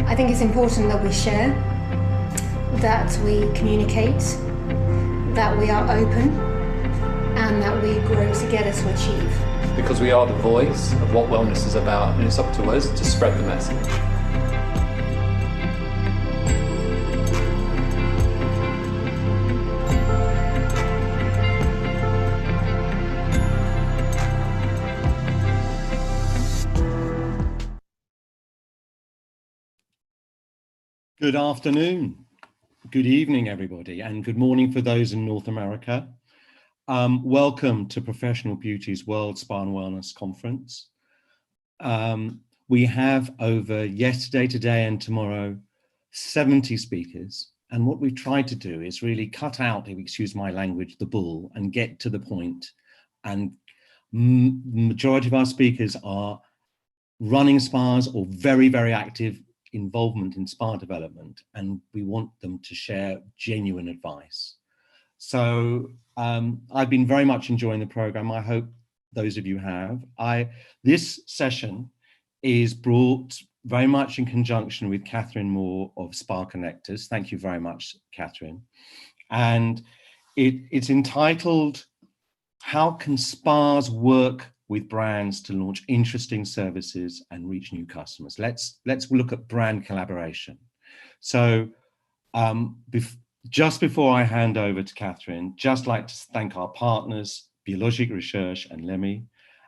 I think it's important that we share, that we communicate, that we are open, and that we grow together to achieve. Because we are the voice of what wellness is about, and it's up to us to spread the message. Good afternoon, good evening, everybody, and good morning for those in North America. Welcome to Professional Beauty's World Spa and Wellness Conference. We have over yesterday, today, and tomorrow 70 speakers. And what we've tried to do is really cut out, if you excuse my language, the bull and get to the point. And the majority of our speakers are running spas or very, very active involvement in spa development, and we want them to share genuine advice. So I've been very much enjoying the program. I hope those of you have. This session is brought very much in conjunction with Kathryn Moore of Spa Connectors. Thank you very much, Kathryn. And it's entitled, How Can Spas Work with Brands to Launch Interesting Services and Reach New Customers? Let's look at brand collaboration. So just before I hand over to Kathryn, just like to thank our partners, Biologic Research and Lemmy.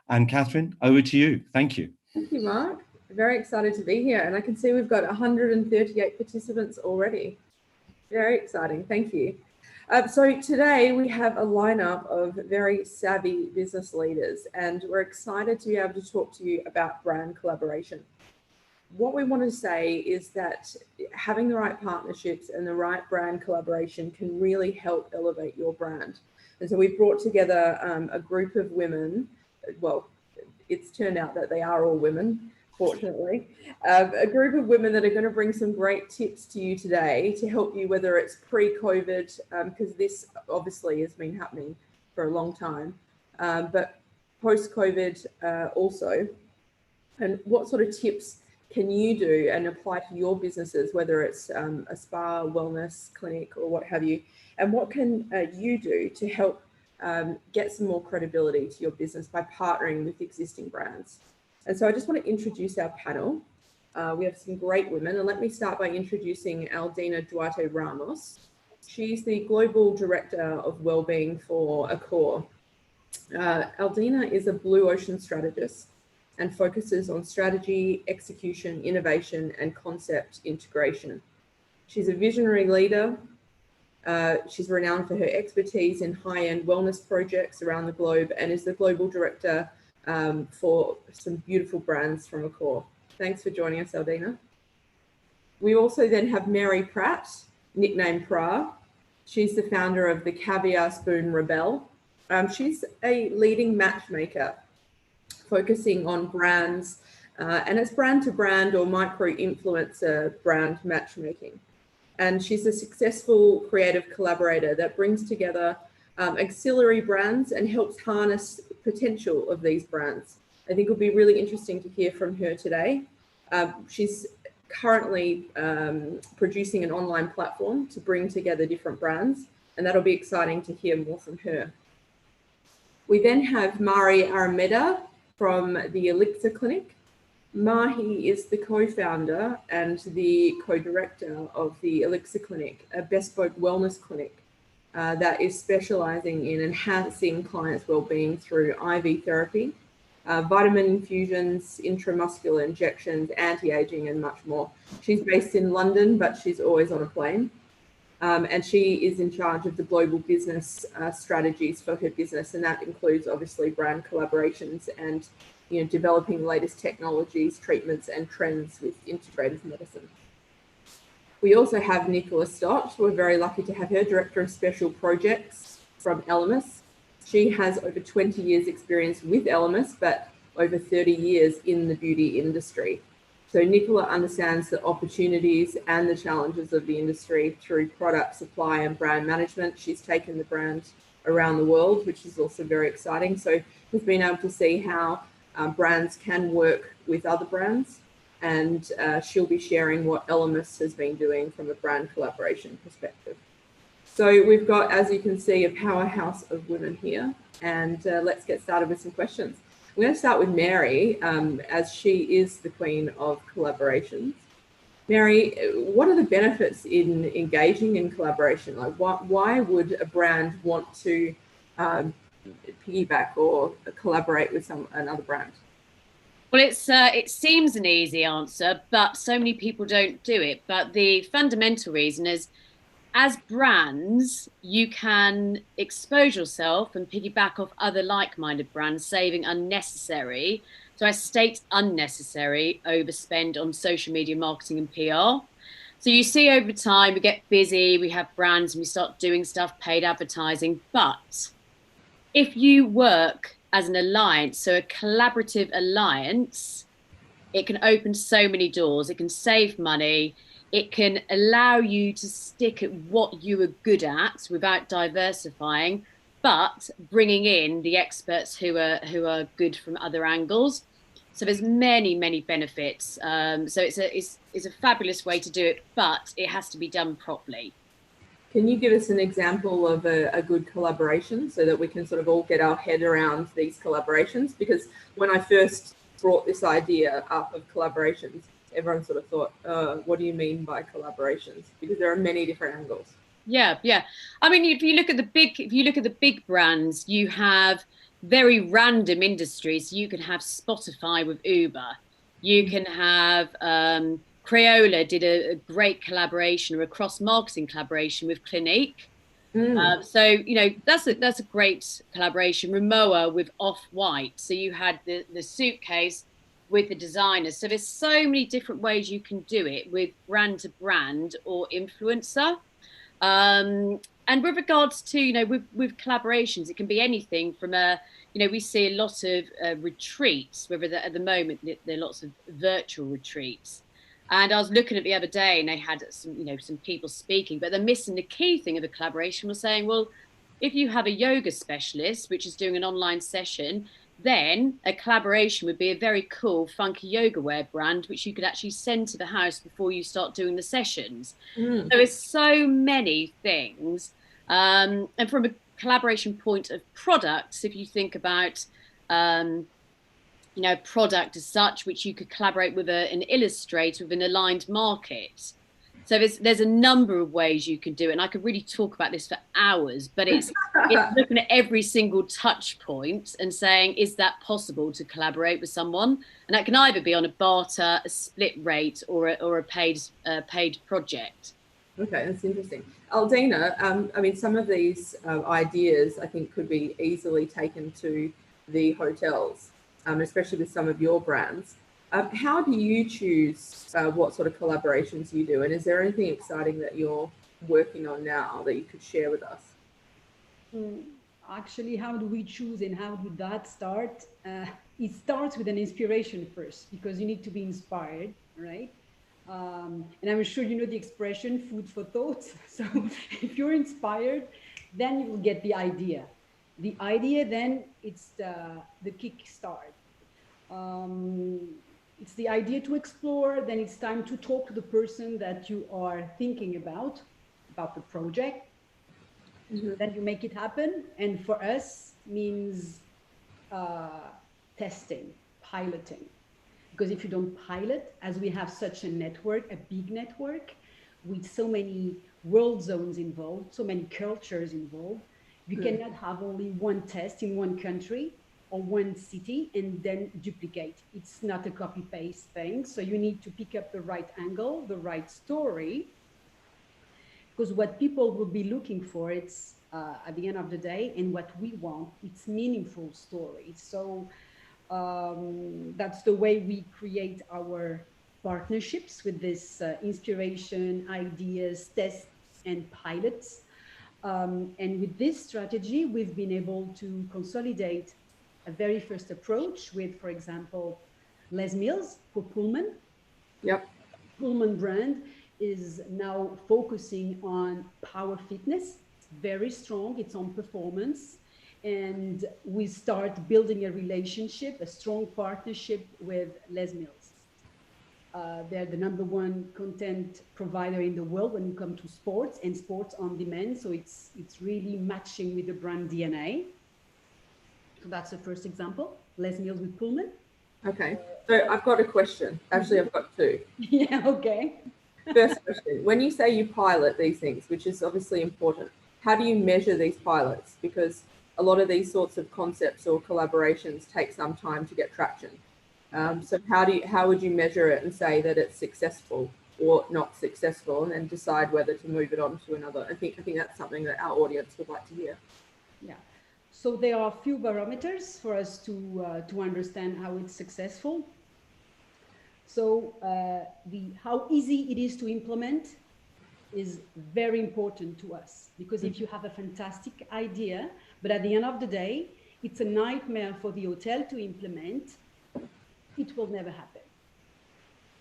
And Kathryn, over to you. Thank you. Thank you, Mark. Very excited to be here. And I can see we've got 138 participants already. Very exciting. Thank you. So today we have a lineup of very savvy business leaders, and we're excited to be able to talk to you about brand collaboration. What we want to say is that having the right partnerships and the right brand collaboration can really help elevate your brand. And so we've brought together a group of women. Well, it's turned out that they are all women, fortunately. A group of women that are going to bring some great tips to you today to help you, whether it's pre-COVID, because this obviously has been happening for a long time, but post-COVID also. And what sort of tips can you do and apply to your businesses, whether it's a spa, wellness clinic, or what have you? And what can you do to help get some more credibility to your business by partnering with existing brands? And so I just want to introduce our panel. We have some great women, and let me start by introducing Aldina Duarte Ramos. She's the Global Director of Wellbeing for Accor. Aldina is a blue ocean strategist and focuses on strategy, execution, innovation, and concept integration. She's a visionary leader. She's renowned for her expertise in high-end wellness projects around the globe and is the Global Director for some beautiful brands from Accor. Thanks for joining us, Aldina. We also then have Mary Pratt, nicknamed Pra. She's the founder of the Caviar Spoon Rebelle. She's a leading matchmaker, focusing on brands, and it's brand to brand or micro-influencer brand matchmaking. And she's a successful creative collaborator that brings together auxiliary brands and helps harness potential of these brands. I think it'll be really interesting to hear from her today. She's currently producing an online platform to bring together different brands, and that'll be exciting to hear more from her. We then have Mari Arameda from the Elixir Clinic. Mahi is the co-founder and the co-director of the Elixir Clinic, a bespoke wellness clinic that is specializing in enhancing clients' well-being through IV therapy, vitamin infusions, intramuscular injections, anti-aging, and much more. She's based in London, but she's always on a plane. And she is in charge of the global business strategies for her business, and that includes obviously brand collaborations and developing the latest technologies, treatments, and trends with integrative medicine. We also have Nicola Stott. We're very lucky to have her, Director of Special Projects from Elemis. She has over 20 years experience with Elemis, but over 30 years in the beauty industry. So Nicola understands the opportunities and the challenges of the industry through product supply and brand management. She's taken the brand around the world, which is also very exciting. So we've been able to see how brands can work with other brands and she'll be sharing what Elamis has been doing from a brand collaboration perspective. So we've got, as you can see, a powerhouse of women here, and let's get started with some questions. I'm going to start with Mary, as she is the queen of collaborations. Mary, what are the benefits in engaging in collaboration? Like, why would a brand want to piggyback or collaborate with another brand? Well, it seems an easy answer, but so many people don't do it. But the fundamental reason is, as brands, you can expose yourself and piggyback off other like-minded brands, saving unnecessary, so I state unnecessary, overspend on social media marketing and PR. So you see over time, we get busy, we have brands and we start doing stuff, paid advertising. But if you work as an alliance, so a collaborative alliance, it can open so many doors. It can save money. It can allow you to stick at what you are good at without diversifying, but bringing in the experts who are good from other angles. So there's many benefits. So it's a fabulous way to do it, but it has to be done properly. Can you give us an example of a good collaboration so that we can sort of all get our head around these collaborations? Because when I first brought this idea up of collaborations, everyone sort of thought, what do you mean by collaborations? Because there are many different angles. Yeah. I mean, if you look at the big brands, you have very random industries. You can have Spotify with Uber. You can have Crayola did a great collaboration, or a cross-marketing collaboration with Clinique. So, you know, that's a great collaboration. Rimowa with Off-White. So you had the suitcase with the designers. So there's so many different ways you can do it with brand to brand or influencer. And with regards to, you know, with collaborations, it can be anything from we see a lot of retreats, whether at the moment there are lots of virtual retreats. And I was looking at the other day and they had some people speaking, but they're missing the key thing of a collaboration was saying, well, if you have a yoga specialist, which is doing an online session, then a collaboration would be a very cool, funky yoga wear brand, which you could actually send to the house before you start doing the sessions. So there's so many things. And from a collaboration point of products, if you think about, product as such, which you could collaborate with an illustrator with an aligned market. So there's a number of ways you can do it. And I could really talk about this for hours, but it's looking at every single touch point and saying, is that possible to collaborate with someone? And that can either be on a barter, a split rate, or a paid project. Okay, that's interesting. Aldina, I mean, some of these ideas I think could be easily taken to the hotels, especially with some of your brands. How do you choose what sort of collaborations you do? And is there anything exciting that you're working on now that you could share with us? Actually, how do we choose and how did that start? It starts with an inspiration first, because you need to be inspired, right? And I'm sure you know the expression, food for thought. So if you're inspired, then you will get the idea. The idea, then it's the kickstart. It's the idea to explore, then it's time to talk to the person that you are thinking about the project. Then you make it happen. And for us means testing, piloting. Because if you don't pilot, as we have such a network, a big network, with so many world zones involved, so many cultures involved, you cannot have only one test in one country or one city and then duplicate. It's not a copy-paste thing. So you need to pick up the right angle, the right story, because what people will be looking for, it's at the end of the day, and what we want, it's meaningful stories. So that's the way we create our partnerships with this inspiration, ideas, tests, and pilots. And with this strategy, we've been able to consolidate a very first approach with, for example, Les Mills for Pullman. Yep. Pullman brand is now focusing on power fitness. It's very strong. It's on performance. And we start building a relationship, a strong partnership with Les Mills. They're the #1 content provider in the world when you come to sports and sports on demand. So it's really matching with the brand DNA. So that's the first example. Les Mills with Pullman. Okay. So I've got a question. Actually, I've got two. Yeah, okay. First question, when you say you pilot these things, which is obviously important, how do you measure these pilots? Because a lot of these sorts of concepts or collaborations take some time to get traction. So how would you measure it and say that it's successful or not successful, and then decide whether to move it on to another? I think that's something that our audience would like to hear. Yeah. So there are a few barometers for us to understand how it's successful. So how easy it is to implement is very important to us, because if you have a fantastic idea, but at the end of the day, it's a nightmare for the hotel to implement, it will never happen.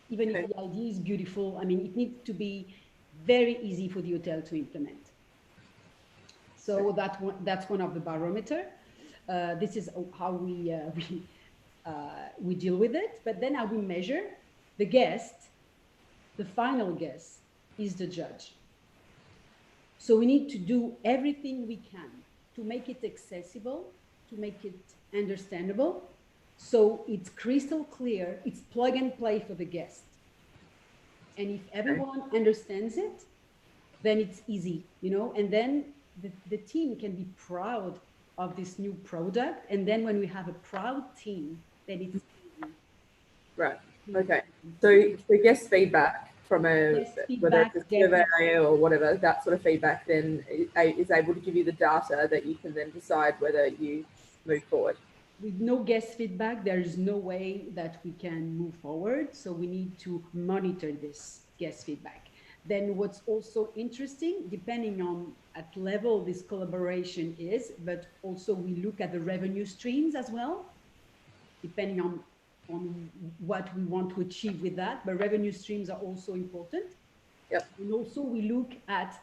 Even if the idea is beautiful, I mean, it needs to be very easy for the hotel to implement. So that's one of the barometer. This is how we deal with it. But then how we measure the guest, the final guest is the judge. So we need to do everything we can to make it accessible, to make it understandable. So it's crystal clear, it's plug and play for the guest. And if everyone understands it, then it's easy, and then the team can be proud of this new product. And then when we have a proud team, then it's easy. Right. Okay. So guest feedback from whether it's a survey or whatever, that sort of feedback then is able to give you the data that you can then decide whether you move forward. With no guest feedback, there is no way that we can move forward. So we need to monitor this guest feedback. Then what's also interesting, depending on at level this collaboration is, but also we look at the revenue streams as well, depending on what we want to achieve with that. But revenue streams are also important. Yep. And also we look at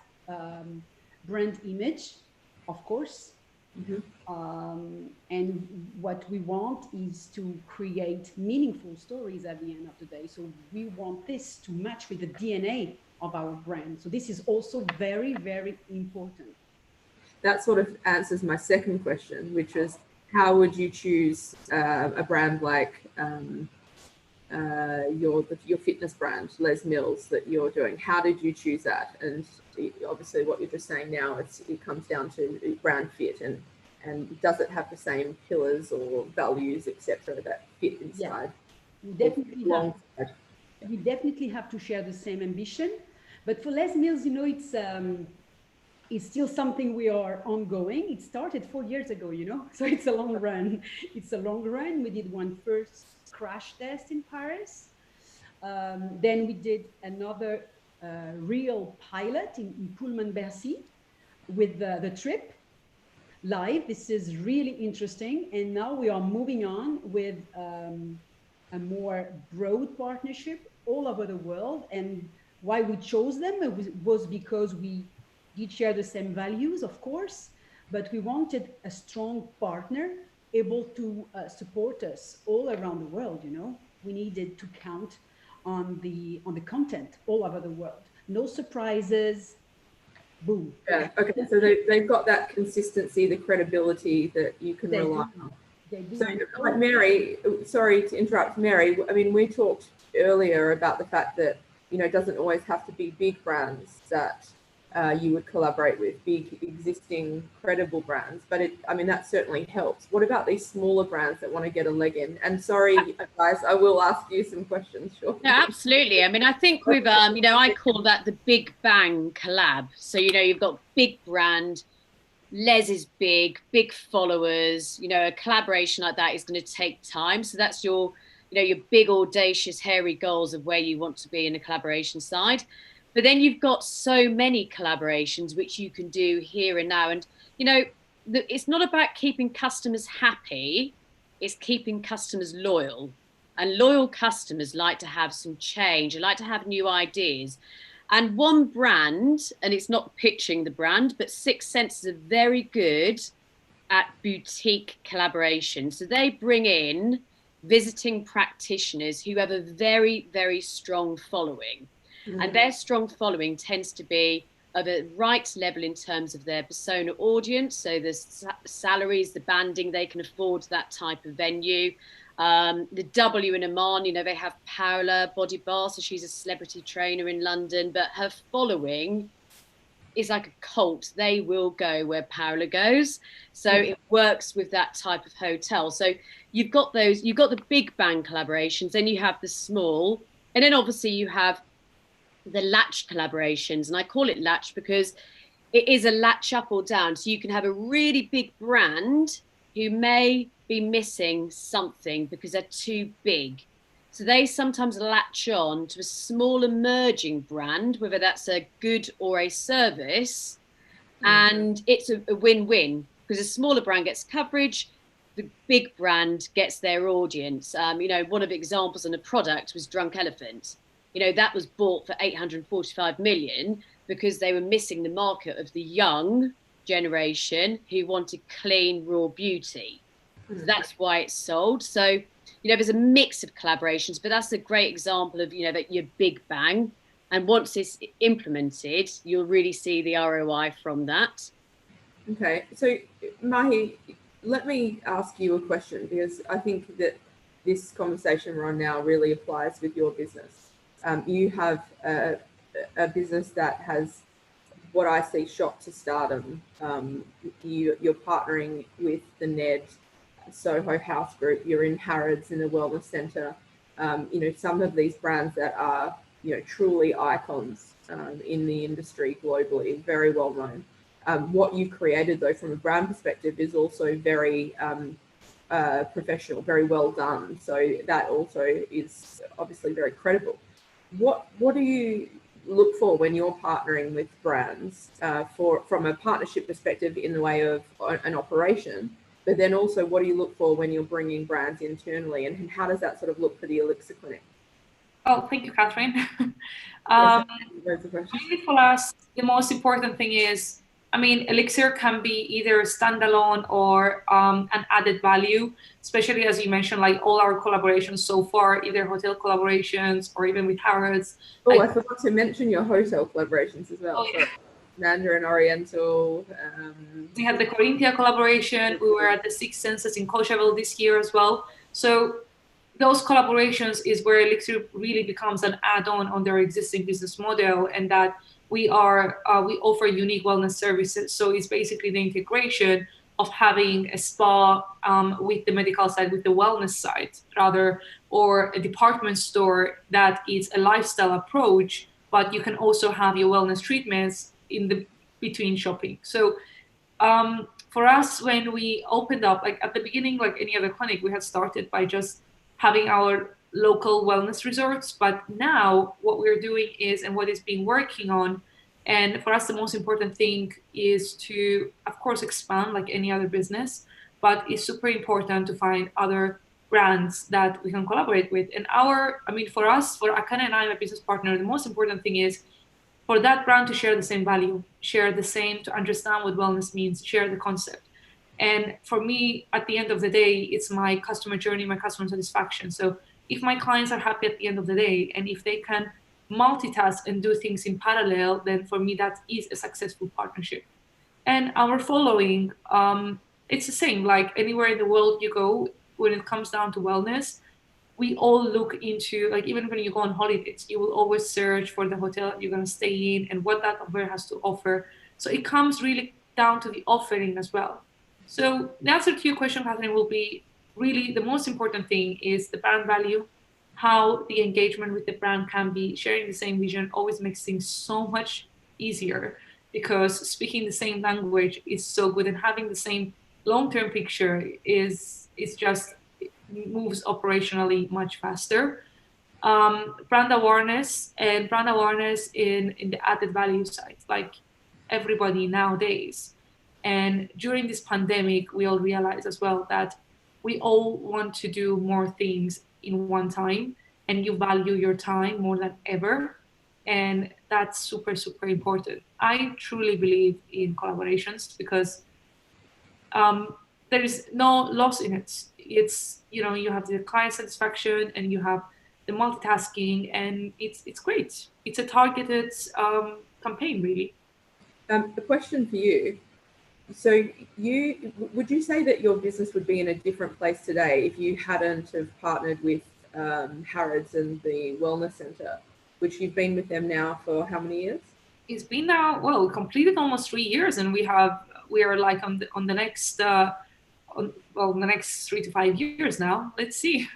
brand image, of course. And what we want is to create meaningful stories at the end of the day. So we want this to match with the DNA of our brand. So this is also very, very important. That sort of answers my second question, which is how would you choose a brand like your fitness brand, Les Mills, that you're doing? How did you choose that? And obviously what you're just saying now, it comes down to brand fit and does it have the same pillars or values, etc., that fit inside? Yeah. We definitely have to share the same ambition. But for Les Mills, it's still something we are ongoing. It started 4 years ago, so it's a long run. It's a long run. We did one first crash test in Paris. Then we did another real pilot in Pullman Bercy with the trip live. This is really interesting. And now we are moving on with a more broad partnership all over the world. And why we chose them was because we did share the same values, of course, but we wanted a strong partner able to support us all around the world. We needed to count on the content all over the world. No surprises. Boom. Yeah. Okay. So they've got that consistency, the credibility that you can rely on. So, like Mary, sorry to interrupt, Mary. I mean, we talked earlier about the fact that it doesn't always have to be big brands that you would collaborate with, big existing credible brands, but that certainly helps. What about these smaller brands that want to get a leg in? And sorry, guys, I will ask you some questions. Sure. No, absolutely. I think with I call that the big bang collab. So you've got big brand, Les is big followers. A collaboration like that is going to take time. So that's your big audacious hairy goals of where you want to be in the collaboration side. But then you've got so many collaborations which you can do here and now. And, it's not about keeping customers happy, it's keeping customers loyal. And loyal customers like to have some change, they like to have new ideas. And one brand, and it's not pitching the brand, but Sixth Sense are very good at boutique collaboration. So they bring in visiting practitioners who have a very, very strong following. And their strong following tends to be of a right level in terms of their persona audience. So the salaries, the banding, they can afford that type of venue. The W in Oman, you know, they have Paola Body Bar, so she's a celebrity trainer in London, but her following is like a cult. They will go where Paola goes. So it works with that type of hotel. So you've got the big bang collaborations, then you have the small, and then obviously you have the latched collaborations. And I call it latched because it is a latch up or down. So you can have a really big brand who may be missing something because they're too big. So they sometimes latch on to a small emerging brand, whether that's a good or a service. And it's a win-win because a smaller brand gets coverage, the big brand gets their audience. You know, one of the examples on a product was Drunk Elephant. You know, that was bought for 845 million because they were missing the market of the young generation who wanted clean, raw beauty. So that's why it's sold. So, you know, there's a mix of collaborations, but that's a great example of, you know, that your big bang. And once it's implemented, you'll really see the ROI from that. Okay. So, Mahi, let me ask you a question, because I think that this conversation we're on now really applies with your business. You have a business that has what I see shot to stardom. You're partnering with the Ned Soho House Group. You're in Harrods in the Wellness Centre. You know, some of these brands that are, you know, truly icons in the industry globally, very well known. What you created, though, from a brand perspective, is also very professional, very well done. So that also is obviously very credible. What do you look for when you're partnering with brands from a partnership perspective in the way of an operation? But then also, what do you look for when you're bringing brands internally, and how does that sort of look for the Elixir Clinic? Oh, thank you, Kathryn. Really for us, the most important thing is, I mean, Elixir can be either standalone or an added value, especially as you mentioned, like all our collaborations so far, either hotel collaborations or even with Harrods. Oh, I forgot to mention your hotel collaborations as well. Oh, yeah. Mandarin Oriental. We had the Corinthia collaboration. We were at the Six Senses in Coachella this year as well. So those collaborations is where Elixir really becomes an add-on on their existing business model, and that we offer unique wellness services. So it's basically the integration of having a spa with the medical side, with the wellness side rather, or a department store that is a lifestyle approach, but you can also have your wellness treatments in the between shopping. So for us, when we opened up, like at the beginning, like any other clinic, we had started by just having our local wellness resorts. But now what we're doing is, and what is being working on, and for us, the most important thing is to, of course, expand like any other business, but it's super important to find other brands that we can collaborate with. And for us, for Akane and I, my business partner, the most important thing is for that brand to share the same value, to understand what wellness means, share the concept. And for me, at the end of the day, it's my customer journey, my customer satisfaction. So if my clients are happy at the end of the day, and if they can multitask and do things in parallel, then for me, that is a successful partnership. And our following, it's the same, like anywhere in the world you go, when it comes down to wellness, we all look into, like even when you go on holidays, you will always search for the hotel you're going to stay in and what that hotel has to offer. So it comes really down to the offering as well. So the answer to your question, Kathryn, will be really the most important thing is the brand value, how the engagement with the brand can be. Sharing the same vision always makes things so much easier, because speaking the same language is so good, and having the same long-term picture is just moves operationally much faster. Brand awareness in the added value side, like everybody nowadays. And during this pandemic, we all realize as well that we all want to do more things in one time, and you value your time more than ever. And that's super, super important. I truly believe in collaborations because there is no loss in it. it's, you know, you have the client satisfaction and you have the multitasking, and it's great. It's a targeted campaign, really. A question for you. So would you say that your business would be in a different place today if you hadn't have partnered with Harrods and the Wellness Centre, which you've been with them now for how many years? It's been now, well, we completed almost 3 years, and we are like on the next the next 3 to 5 years now. Let's see.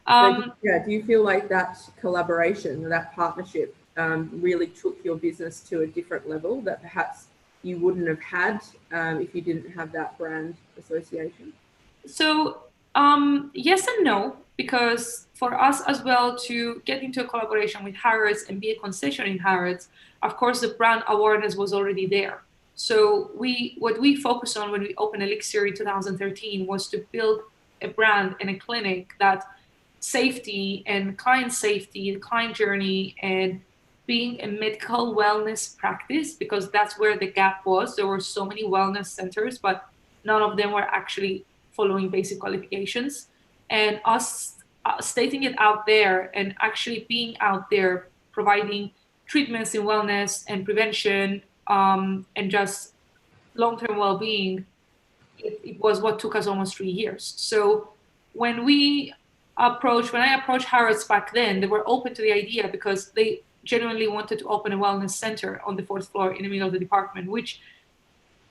So, do you feel like that collaboration, that partnership, really took your business to a different level that perhaps you wouldn't have had if you didn't have that brand association? So yes and no, because for us as well to get into a collaboration with Harrods and be a concession in Harrods, of course the brand awareness was already there. So what we focused on when we opened Elixir in 2013 was to build a brand and a clinic that safety and client safety, client journey, and being a medical wellness practice, because that's where the gap was. There were so many wellness centers, but none of them were actually following basic qualifications. And us stating it out there and actually being out there providing treatments in wellness and prevention and just long-term well-being, it was what took us almost 3 years. So when I approached Harrods back then, they were open to the idea because they genuinely wanted to open a wellness center on the 4th floor in the middle of the department, which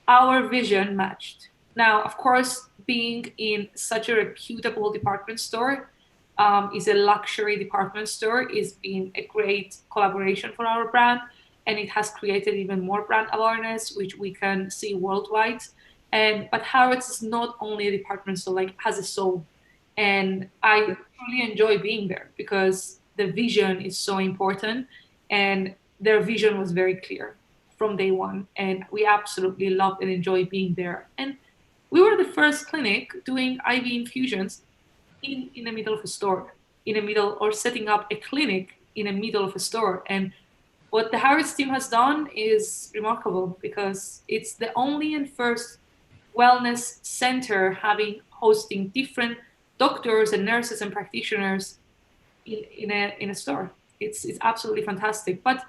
our vision matched. Now, of course, being in such a reputable department store is a luxury department store, is been a great collaboration for our brand, and it has created even more brand awareness, which we can see worldwide. But Harrods is not only a department store, like has a soul. And I really enjoy being there because the vision is so important, and their vision was very clear from day one. And we absolutely loved and enjoyed being there. And we were the first clinic doing IV infusions in the middle of a store, or setting up a clinic in the middle of a store. And what the Harrods team has done is remarkable, because it's the only and first wellness center hosting different doctors and nurses and practitioners in a store. It's absolutely fantastic. But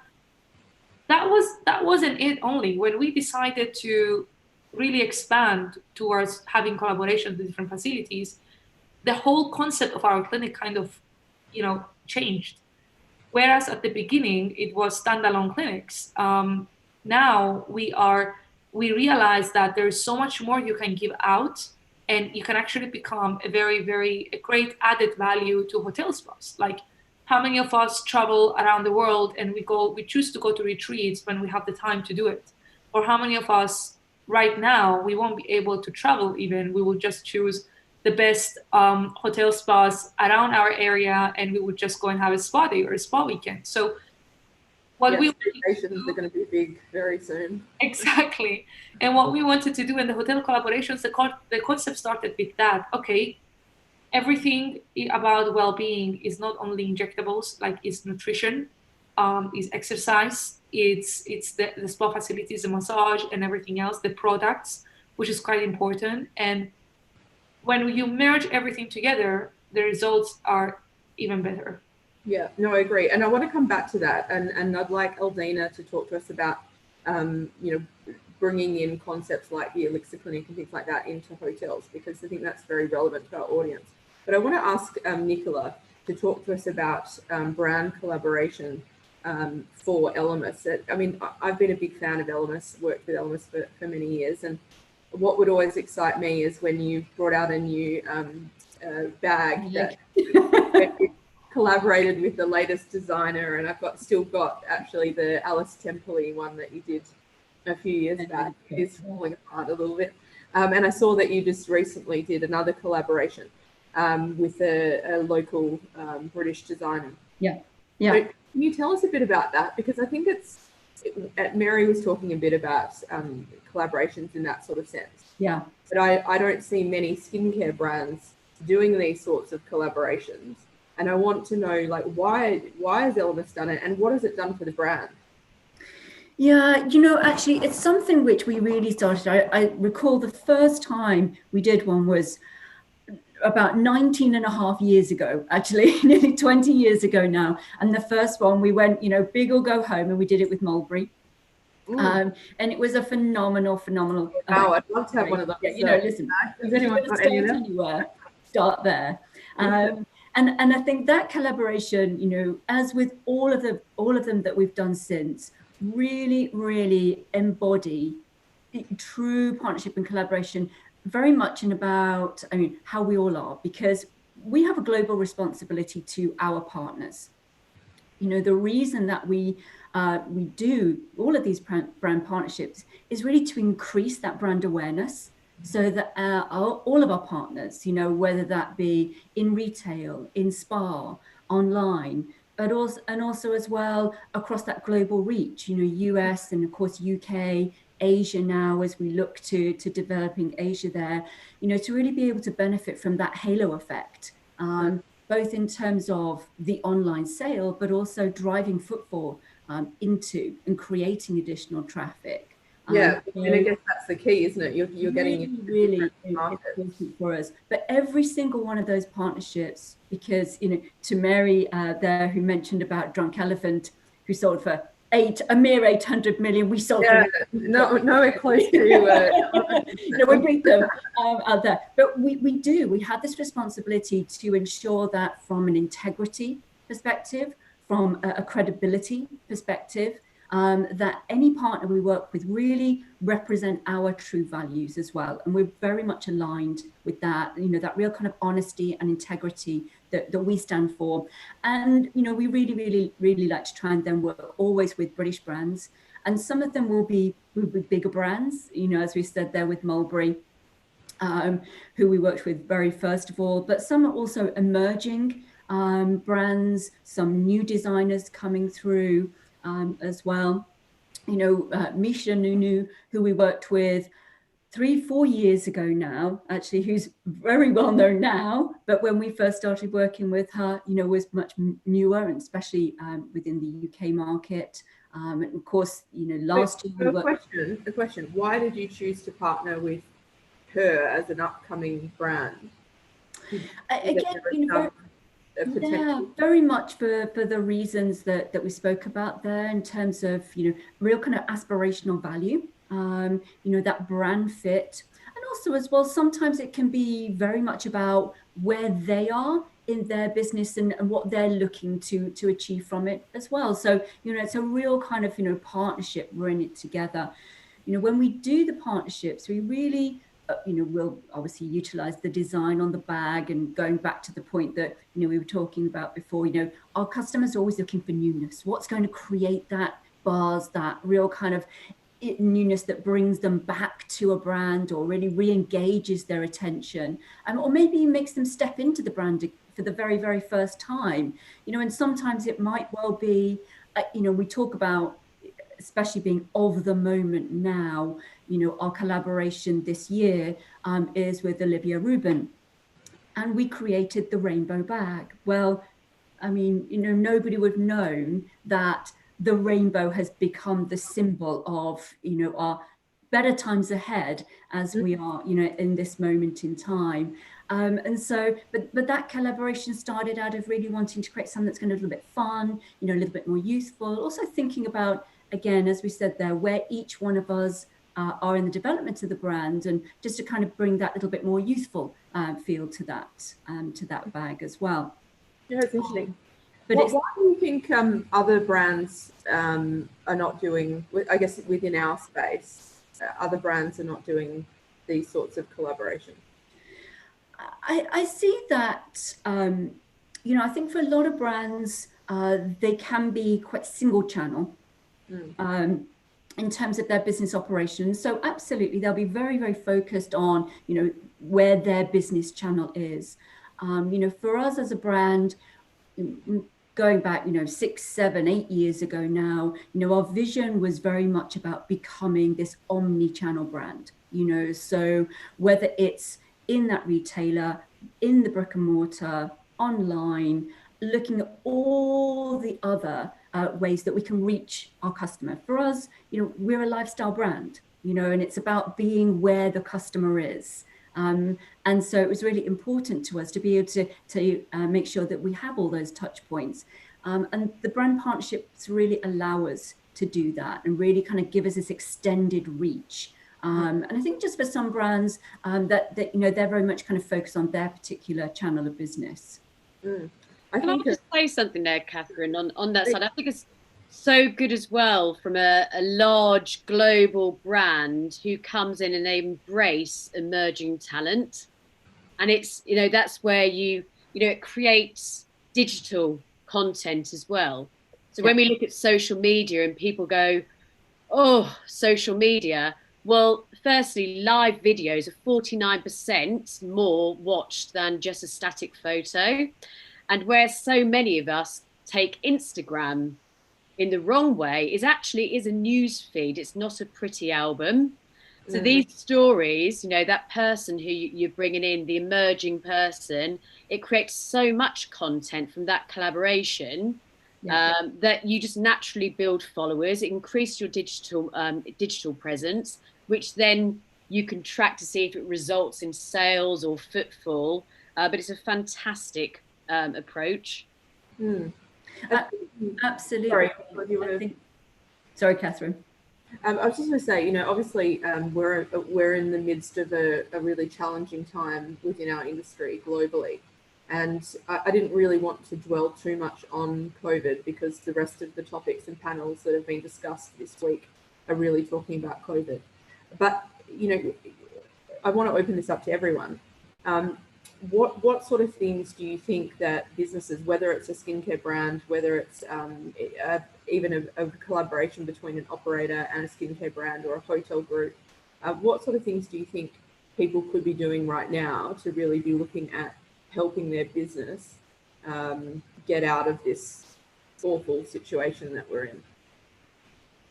that wasn't it only. When we decided to really expand towards having collaborations with different facilities, the whole concept of our clinic kind of, changed. Whereas at the beginning it was standalone clinics, now we realize that there's so much more you can give out, and you can actually become a very, very great added value to hotel spas. Like, how many of us travel around the world and we choose to go to retreats when we have the time to do it? Or how many of us right now, we won't be able to travel even, we will just choose the best hotel spas around our area, and we would just go and have a spa day or a spa weekend. So what we are going to be big very soon. Exactly. And what we wanted to do in the hotel collaborations, the concept started with that. Okay, everything about well-being is not only injectables, like it's nutrition, it's exercise, it's the spa facilities, the massage, and everything else, the products, which is quite important. And when you merge everything together, the results are even better. Yeah, no, I agree. And I want to come back to that. And I'd like Aldina to talk to us about, bringing in concepts like the Elixir Clinic and things like that into hotels, because I think that's very relevant to our audience. But I want to ask Nicola to talk to us about brand collaboration for Elemis. I mean, I've been a big fan of Elemis, worked with Elemis for many years. And what would always excite me is when you brought out a new bag that collaborated with the latest designer, and I've still got actually the Alice Temple one that you did a few years back. It's falling apart a little bit. And I saw that you just recently did another collaboration with a local British designer. Yeah. So can you tell us a bit about that? Because I think Mary was talking a bit about collaborations in that sort of sense. Yeah. But I don't see many skincare brands doing these sorts of collaborations. And I want to know, like, why has Elemis done it, and what has it done for the brand? Yeah, actually, it's something which we really started. I recall the first time we did one was about 19 and a half years ago, actually, nearly 20 years ago now. And the first one, we went, big or go home, and we did it with Mulberry. And it was a phenomenal. Wow, I'd love to have one of those. Listen, has anyone got any of them? Anywhere, start there. And I think that collaboration, as with all of them that we've done since, really embody true partnership and collaboration, very much in about, how we all are, because we have a global responsibility to our partners. The reason that we do all of these brand partnerships is really to increase that brand awareness, so that all of our partners, whether that be in retail, in spa, online, but also as well across that global reach, US and of course UK, Asia now, as we look to developing Asia there, to really be able to benefit from that halo effect, both in terms of the online sale, but also driving footfall into and creating additional traffic. And I guess that's the key, isn't it? You're getting really important for us. But every single one of those partnerships, because to Mary there, who mentioned about Drunk Elephant, who sold for a mere 800 million, we sold for no close to we beat them out there. But we have this responsibility to ensure that from an integrity perspective, from a credibility perspective, that any partner we work with really represent our true values as well. And we're very much aligned with that, that real kind of honesty and integrity that we stand for. And, we really like to try and then work always with British brands. And some of them will be bigger brands, as we said there with Mulberry, who we worked with very first of all, but some are also emerging brands, some new designers coming through as well. Misha Nunu, who we worked with 3-4 years ago now, actually, who's very well known now, but when we first started working with her, was much newer, and especially within the UK market. And of course, last year. A question. Why did you choose to partner with her as an upcoming brand? Very much for the reasons that we spoke about there, in terms of real kind of aspirational value, that brand fit, and also as well sometimes it can be very much about where they are in their business and what they're looking to achieve from it as well. So it's a real kind of partnership. We're in it together. When we do the partnerships, we really we'll obviously utilize the design on the bag, and going back to the point that we were talking about before, our customers are always looking for newness. What's going to create that buzz, that real kind of newness that brings them back to a brand, or really re-engages their attention, or maybe makes them step into the brand for the very first time. And sometimes it might well be, we talk about, especially being of the moment now, our collaboration this year is with Olivia Rubin, and we created the rainbow bag. Well, nobody would have known that the rainbow has become the symbol of, our better times ahead as we are, in this moment in time. And so, but that collaboration started out of really wanting to create something that's going to be a little bit fun, a little bit more youthful. Also thinking about, again, as we said there, where each one of us are in the development of the brand, and just to kind of bring that little bit more youthful feel to that bag as well. Yeah, it's interesting. But why do you think other brands are not doing, I guess within our space, other brands are not doing these sorts of collaborations? I see that, I think for a lot of brands, they can be quite single channel. In terms of their business operations. So absolutely, they'll be very focused on, where their business channel is. For us as a brand, going back, 6, 7, 8 years ago now, our vision was very much about becoming this omni-channel brand, so whether it's in that retailer, in the brick and mortar, online, looking at all the other ways that we can reach our customer. For us, we're a lifestyle brand, and it's about being where the customer is. And so it was really important to us to be able to make sure that we have all those touch points. And the brand partnerships really allow us to do that and really kind of give us this extended reach. And I think just for some brands that you know, they're very much kind of focused on their particular channel of business. Can I just say something there, Kathryn, on that side? I think it's so good as well from a large global brand who comes in and they embrace emerging talent. And it's, you know, that's where you know, it creates digital content as well. So when we look at social media and people go, oh, social media, well, firstly, live videos are 49% more watched than just a static photo. And where so many of us take Instagram in the wrong way is actually is a news feed. It's not a pretty album. So these stories, you know, that person who you're bringing in, the emerging person, it creates so much content from that collaboration that you just naturally build followers, increase your digital presence, which then you can track to see if it results in sales or footfall. But it's a fantastic approach. Absolutely. Sorry, sorry, Kathryn. I was just going to say, you know, obviously we're in the midst of a really challenging time within our industry globally. And I didn't really want to dwell too much on COVID because the rest of the topics and panels that have been discussed this week are really talking about COVID. But, you know, I want to open this up to everyone. What sort of things do you think that businesses, whether it's a skincare brand, whether it's even a collaboration between an operator and a skincare brand or a hotel group, what sort of things do you think people could be doing right now to really be looking at helping their business get out of this awful situation that we're in?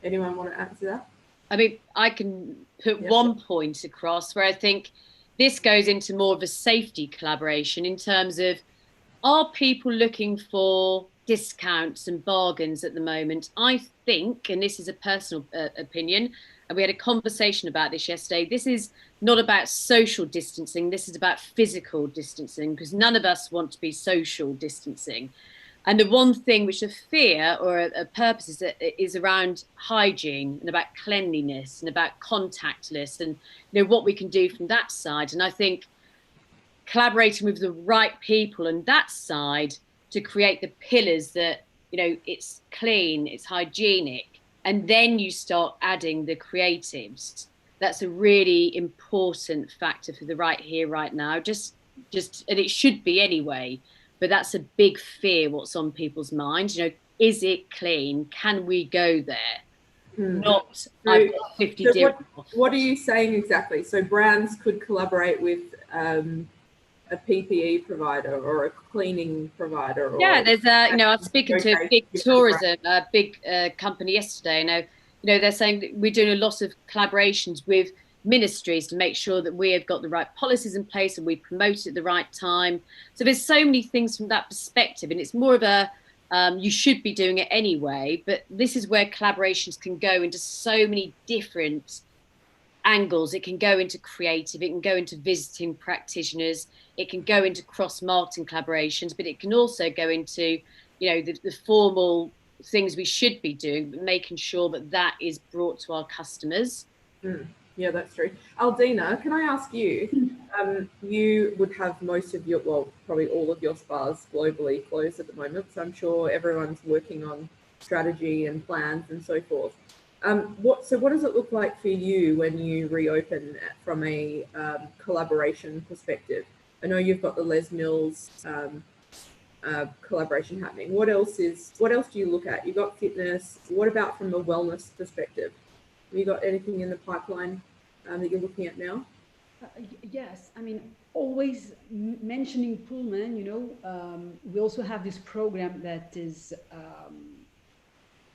Anyone want to answer that? I mean, I can put one point across where I think this goes into more of a safety collaboration in terms of, are people looking for discounts and bargains at the moment? I think, and this is a personal opinion, and we had a conversation about this yesterday, this is not about social distancing, this is about physical distancing, because none of us want to be social distancing. And the one thing which a fear or a purpose is around hygiene and about cleanliness and about contactless and, you know, what we can do from that side. And I think collaborating with the right people on that side to create the pillars that, you know, it's clean, it's hygienic, and then you start adding the creatives. That's a really important factor for the right here, right now. Just, and it should be anyway. But that's a big fear, what's on people's minds. You know, is it clean? Can we go there? Not, I've got 50 so what are you saying exactly? So brands could collaborate with a PPE provider or a cleaning provider? Or there's a, you know, I was speaking to a big tourism, a big company yesterday. Now, you know, they're saying that we're doing a lot of collaborations with ministries to make sure that we have got the right policies in place and we promote it at the right time. So there's so many things from that perspective, and it's more of a you should be doing it anyway, but this is where collaborations can go into so many different angles. It can go into creative, it can go into visiting practitioners, it can go into cross-marketing collaborations, but it can also go into, you know, the formal things we should be doing, but making sure that that is brought to our customers. Yeah, that's true. Aldina, can I ask you, you would have most of your, well, probably all of your spas globally closed at the moment, so I'm sure everyone's working on strategy and plans and so forth. So what does it look like for you when you reopen from a collaboration perspective? I know you've got the Les Mills collaboration happening. What else do you look at? You've got fitness. What about from a wellness perspective? Have you got anything in the pipeline that you're looking at now? Yes, I mean, always mentioning Pullman, you know, we also have this program that is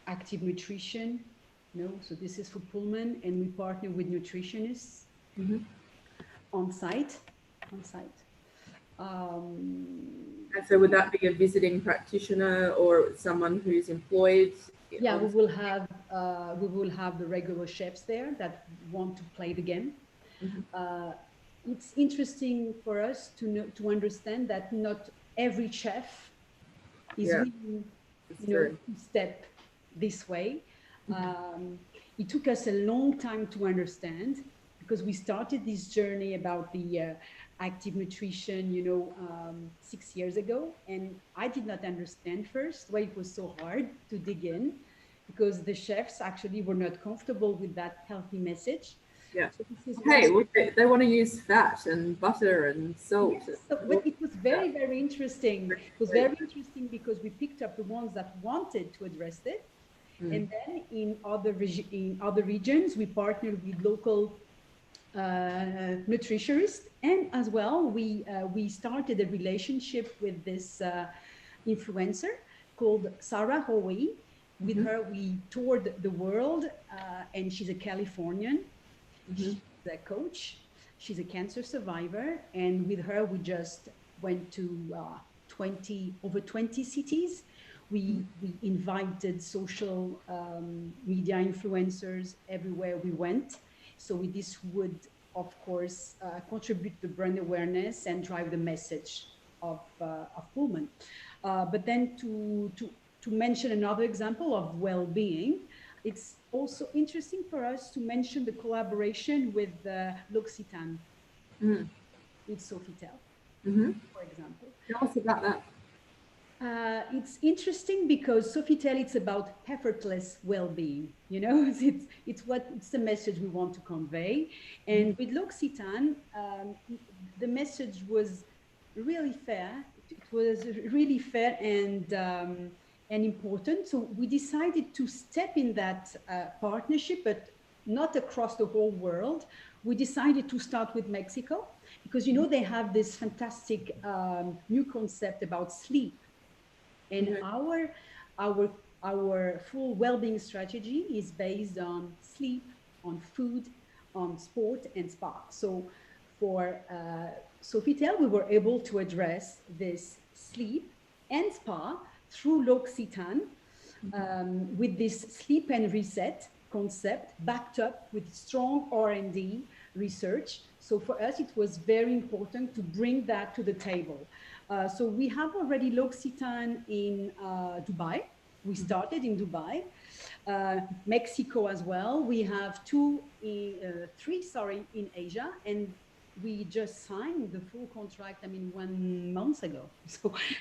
active nutrition, you know, so this is for Pullman, and we partner with nutritionists on site. And so would that be a visiting practitioner or someone who's employed? Yeah, we will have the regular chefs there that want to play the game. it's interesting for us to know, to understand that not every chef is willing, to step this way. It took us a long time to understand, because we started this journey about the active nutrition, 6 years ago, and I did not understand first why it was so hard to dig in, because the chefs actually were not comfortable with that healthy message. Yeah. So this is Well, they want to use fat and butter and salt. Yes, but it was very, very interesting. It was very interesting because we picked up the ones that wanted to address it. And then in other regions, we partnered with local nutritionists, and as well, we started a relationship with this influencer called Sarah Hoey. With her, we toured the world, and she's a Californian. She's a coach. She's a cancer survivor, and with her, we just went to over 20 cities. We invited social media influencers everywhere we went. So this would, of course, contribute to brand awareness and drive the message of Pullman. But then to mention another example of well-being, it's also interesting for us to mention the collaboration with L'Occitane, with Sofitel, for example. Tell us about that. It's interesting because Sofitel, it's about effortless well-being. It's the message we want to convey. And with L'Occitane, the message was really fair. It was really fair and important. So we decided to step in that partnership, but not across the whole world. We decided to start with Mexico because, they have this fantastic new concept about sleep. And our full well-being strategy is based on sleep, on food, on sport and spa. So for Sofitel, we were able to address this sleep and spa through L'Occitane with this sleep and reset concept backed up with strong R&D research. So for us, it was very important to bring that to the table. So we have already L'Occitane in Dubai. We started in Dubai, Mexico as well. We have three in Asia, and we just signed the full contract, 1 month ago.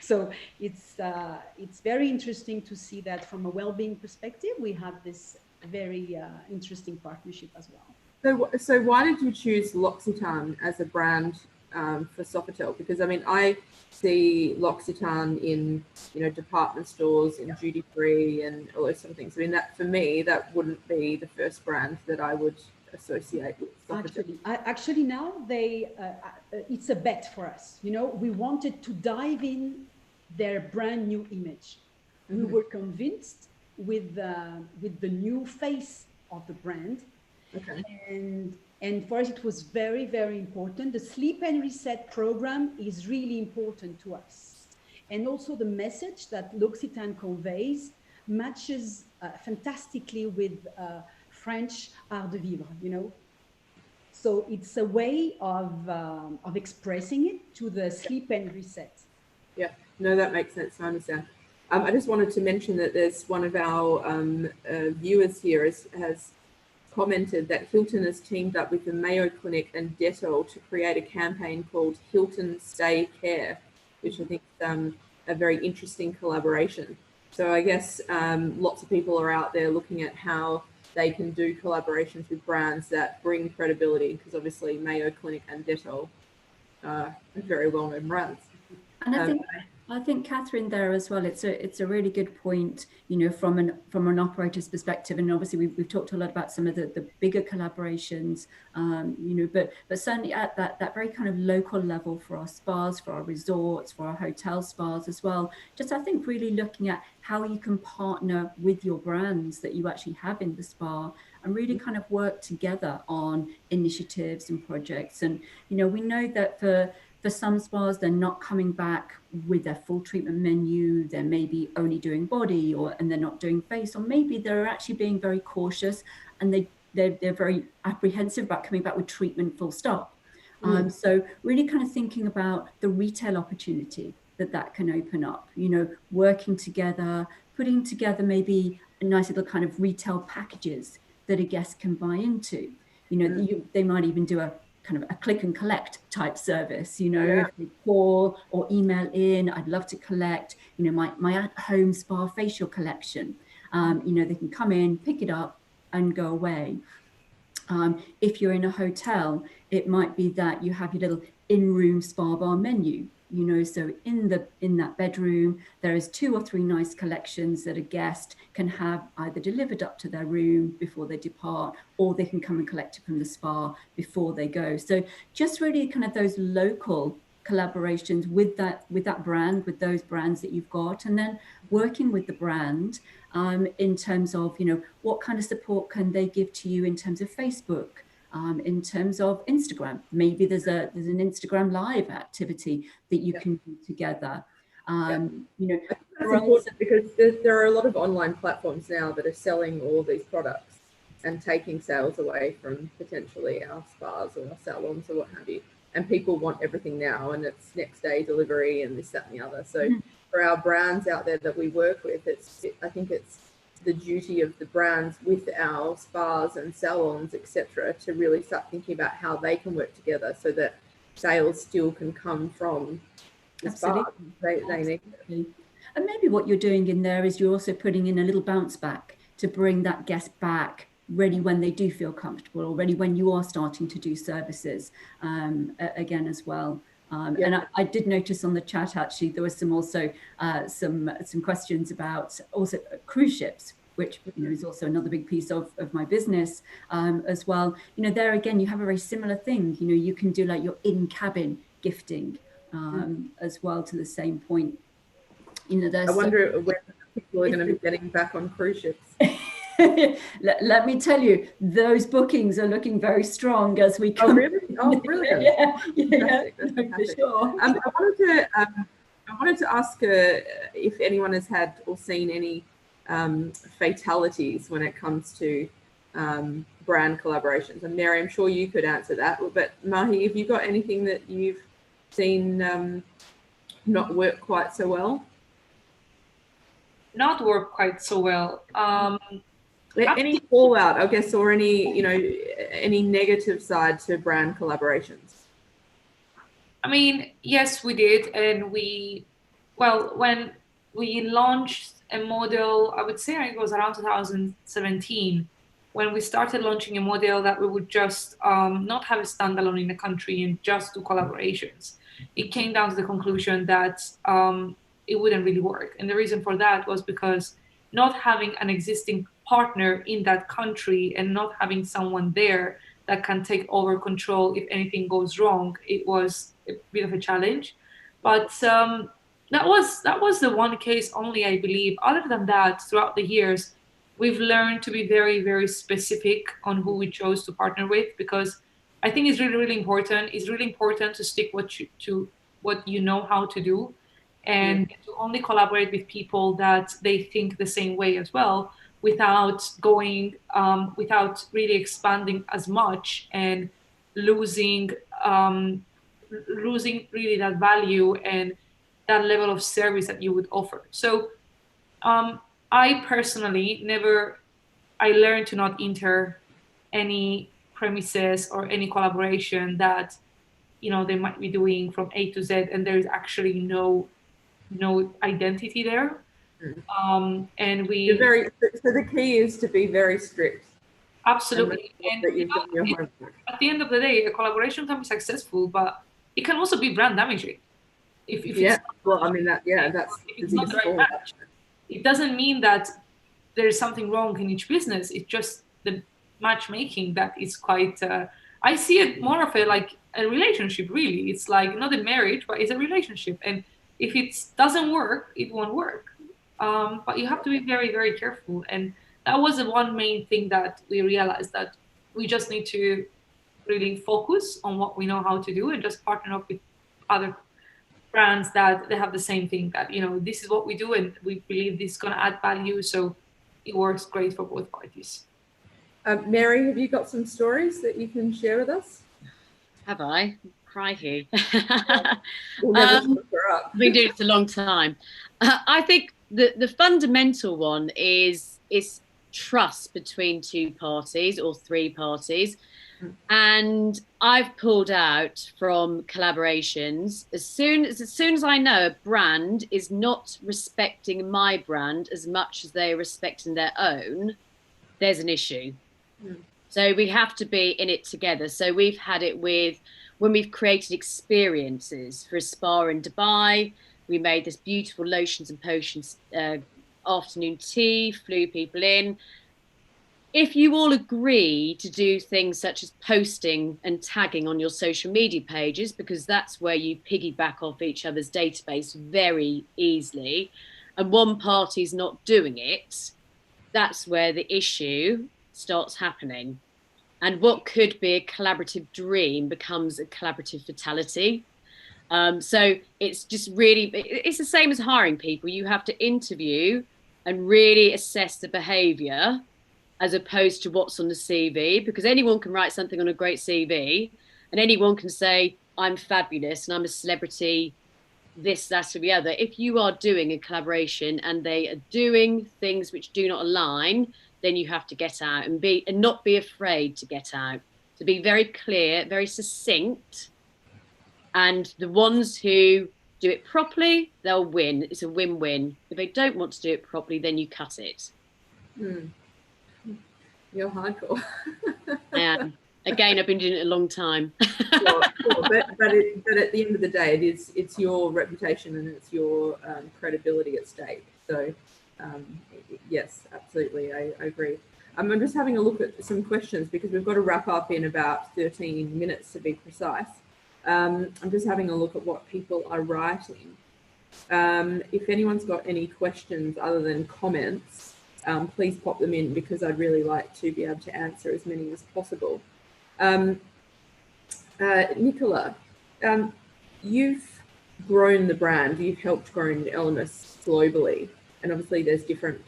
So it's very interesting to see that from a well-being perspective, we have this very interesting partnership as well. So why did you choose L'Occitane as a brand for Sofitel? Because I see L'Occitane in department stores, in duty free, and all those sort of things. That for me, that wouldn't be the first brand that I would associate with Sofitel. Actually now it's a bet for us. We wanted to dive in their brand new image. We were convinced with the new face of the brand. Okay. And for us, it was very, very important. The Sleep and Reset program is really important to us. And also the message that L'Occitane conveys matches fantastically with French art de vivre, So it's a way of expressing it to the Sleep and Reset. Yeah, no, that makes sense. I understand. I just wanted to mention that there's one of our viewers here has commented that Hilton has teamed up with the Mayo Clinic and Dettol to create a campaign called Hilton Stay Care, which I think is a very interesting collaboration. So I guess lots of people are out there looking at how they can do collaborations with brands that bring credibility, because obviously Mayo Clinic and Dettol are very well-known brands. And I think Kathryn there as well. It's a really good point, from an operator's perspective. And obviously we've talked a lot about some of the bigger collaborations, but certainly at that very kind of local level for our spas, for our resorts, for our hotel spas as well. Just I think really looking at how you can partner with your brands that you actually have in the spa and really kind of work together on initiatives and projects. And we know that for some spas, they're not coming back with their full treatment menu. They're maybe only doing body, and they're not doing face, or maybe they're actually being very cautious and they're very apprehensive about coming back with treatment full stop. So really kind of thinking about the retail opportunity that can open up, you know, working together, putting together maybe a nice little kind of retail packages that a guest can buy into. You know, they might even do a kind of a click and collect type service, you know, if they call or email in, I'd love to collect, you know, my at-home spa facial collection. You know, they can come in, pick it up and go away. If you're in a hotel, it might be that you have your little in-room spa bar menu, you know, so in that bedroom, there is 2 or 3 nice collections that a guest can have either delivered up to their room before they depart, or they can come and collect it from the spa before they go. So just really kind of those local collaborations with that brand, with those brands that you've got, and then working with the brand in terms of, you know, what kind of support can they give to you in terms of Facebook, in terms of Instagram. Maybe there's an Instagram live activity that you can do together. You know, that's important because there are a lot of online platforms now that are selling all these products and taking sales away from potentially our spas or our salons or what have you. And people want everything now, and it's next day delivery and this, that, and the other. So for our brands out there that we work with, I think it's the duty of the brands with our spas and salons, etc., to really start thinking about how they can work together so that sales still can come from the spa. They need it. And maybe what you're doing in there is you're also putting in a little bounce back to bring that guest back ready when they do feel comfortable, or ready when you are starting to do services again as well. And I did notice on the chat, actually, there was some questions about also cruise ships, which, you know, is also another big piece of my business as well. You know, there again, you have a very similar thing. You know, you can do like your in-cabin gifting as well, to the same point. You know, there's I wonder when people are going to be getting back on cruise ships. Let me tell you, those bookings are looking very strong as we come. Oh, really? Oh, brilliant. Yeah, for sure. I wanted to ask if anyone has had or seen any fatalities when it comes to brand collaborations. And Mary, I'm sure you could answer that. But Mahi, have you got anything that you've seen not work quite so well? Not work quite so well. Any fallout, I guess, or any, you know, any negative side to brand collaborations? I mean, yes, we did. And when we launched a model, I would say it was around 2017, when we started launching a model that we would just not have a standalone in the country and just do collaborations. It came down to the conclusion that it wouldn't really work. And the reason for that was because not having an existing partner in that country and not having someone there that can take over control if anything goes wrong, it was a bit of a challenge. But that was the one case only, I believe. Other than that, throughout the years, we've learned to be very, very specific on who we chose to partner with, because I think it's really, really important. It's really important to stick to what you know how to do, and to only collaborate with people that they think the same way as well, without really expanding as much and losing really that value and that level of service that you would offer. So I personally I learned to not enter any premises or any collaboration that, you know, they might be doing from A to Z and there is actually no identity there. And so the key is to be very strict. Absolutely. And at the end of the day, a collaboration can be successful, but it can also be brand damaging. If well, I mean that's it's not the right match. It doesn't mean that there is something wrong in each business. It's just the matchmaking that is quite. I see it more of a relationship. Really, it's like not a marriage, but it's a relationship. And if it doesn't work, it won't work. But you have to be very, very careful. And that was the one main thing that we realized, that we just need to really focus on what we know how to do and just partner up with other brands that they have the same thing, that, you know, this is what we do and we believe this is going to add value. So it works great for both parties. Mary, have you got some stories that you can share with us? Have I? Crikey. We'll never stop her up. Been doing it a long time. I think the fundamental one is trust between two parties or three parties. And I've pulled out from collaborations as soon as I know a brand is not respecting my brand as much as they're respecting their own, there's an issue. So we have to be in it together. So we've had it with when we've created experiences for a spa in Dubai. We made this beautiful lotions and potions afternoon tea, flew people in. If you all agree to do things such as posting and tagging on your social media pages, because that's where you piggyback off each other's database very easily, and one party's not doing it, that's where the issue starts happening. And what could be a collaborative dream becomes a collaborative fatality. So it's just really, it's the same as hiring people. You have to interview and really assess the behavior as opposed to what's on the CV, because anyone can write something on a great CV and anyone can say, I'm fabulous and I'm a celebrity, this, that, or the other. If you are doing a collaboration and they are doing things which do not align, then you have to get out and not be afraid to get out, to be very clear, very succinct. And the ones who do it properly, they'll win. It's a win-win. If they don't want to do it properly, then you cut it. You're hardcore. I am. Again, I've been doing it a long time. Sure. But at the end of the day, it's your reputation and it's your credibility at stake. So yes, absolutely, I agree. I'm just having a look at some questions because we've got to wrap up in about 13 minutes to be precise. I'm just having a look at what people are writing. If anyone's got any questions other than comments, please pop them in because I'd really like to be able to answer as many as possible. Nicola, you've grown the brand, you've helped grow Elemis globally, and obviously there's different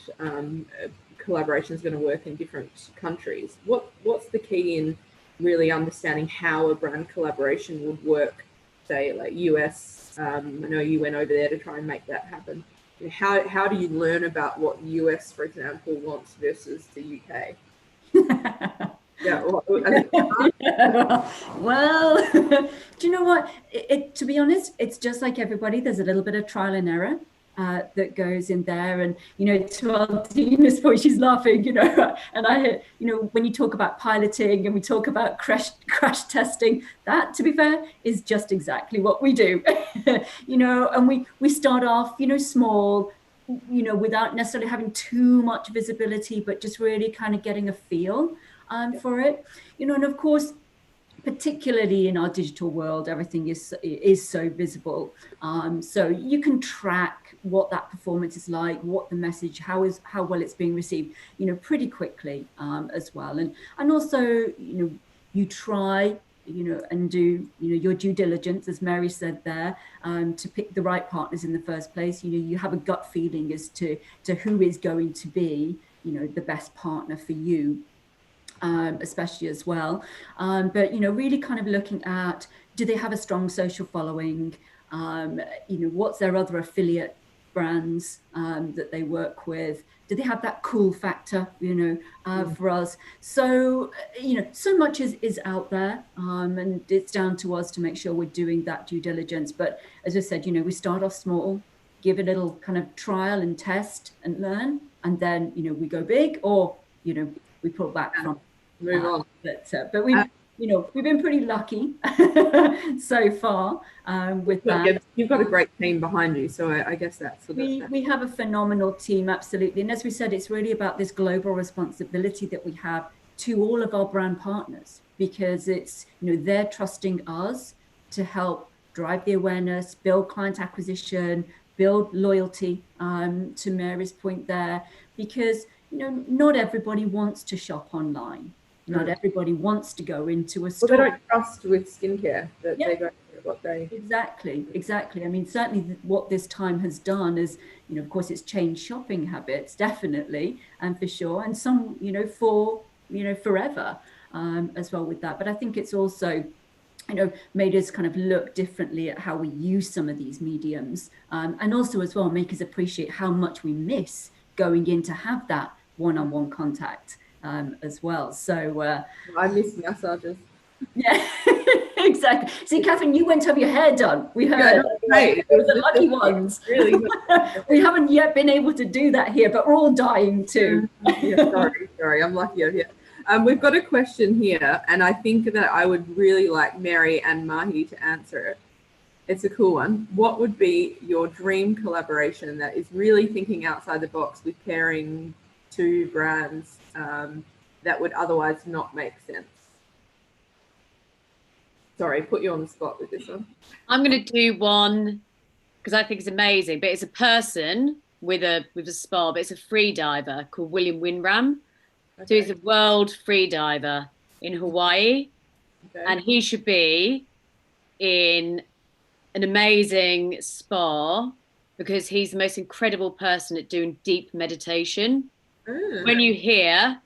collaborations going to work in different countries. What's the key in really understanding how a brand collaboration would work, say like US? I know you went over there to try and make that happen. How do you learn about what US, for example, wants versus the UK? Yeah. Well, do you know what? To be honest, it's just like everybody. There's a little bit of trial and error that goes in there. And, to Aldina's point, she's laughing, and I, when you talk about piloting and we talk about crash testing, that, to be fair, is just exactly what we do, and we start off, small, without necessarily having too much visibility, but just really kind of getting a feel for it, and of course, particularly in our digital world, everything is so visible. So you can track what that performance is like, what the message, how well it's being received, pretty quickly as well. And also, you try, and do, your due diligence, as Mary said there, to pick the right partners in the first place. You have a gut feeling as to who is going to be, the best partner for you. Especially as well, but really kind of looking at, do they have a strong social following? What's their other affiliate brands that they work with? Do they have that cool factor? For us. So so much is out there, and it's down to us to make sure we're doing that due diligence. But as I said, we start off small, give a little kind of trial and test and learn, and then we go big, or we pull back from. Move on. But we've been pretty lucky so far with that. You've got a great team behind you, so I guess that's we have a phenomenal team, absolutely. And as we said, it's really about this global responsibility that we have to all of our brand partners, because it's they're trusting us to help drive the awareness, build client acquisition, build loyalty. To Mary's point there, because not everybody wants to shop online. Not everybody wants to go into a store. Well, they don't trust with skincare that they go through what they... Exactly. I mean, certainly what this time has done is, of course, it's changed shopping habits, definitely, and for sure. And some, for, forever as well with that. But I think it's also, made us kind of look differently at how we use some of these mediums, and also as well make us appreciate how much we miss going in to have that one-on-one contact as well. So I miss massages. Yeah, exactly. See, Kathryn, you went to have your hair done. We heard. Right. We're the lucky ones. Really We haven't yet been able to do that here, but we're all dying too. Sorry, I'm lucky over here. We've got a question here, and I think that I would really like Mary and Mahi to answer it. It's a cool one. What would be your dream collaboration that is really thinking outside the box with pairing two brands that would otherwise not make sense? Sorry, put you on the spot with this one. I'm going to do one because I think it's amazing, but it's a person with a spa, but it's a free diver called William Winram. Okay. So he's a world free diver in Hawaii, and he should be in an amazing spa because he's the most incredible person at doing deep meditation. When you hear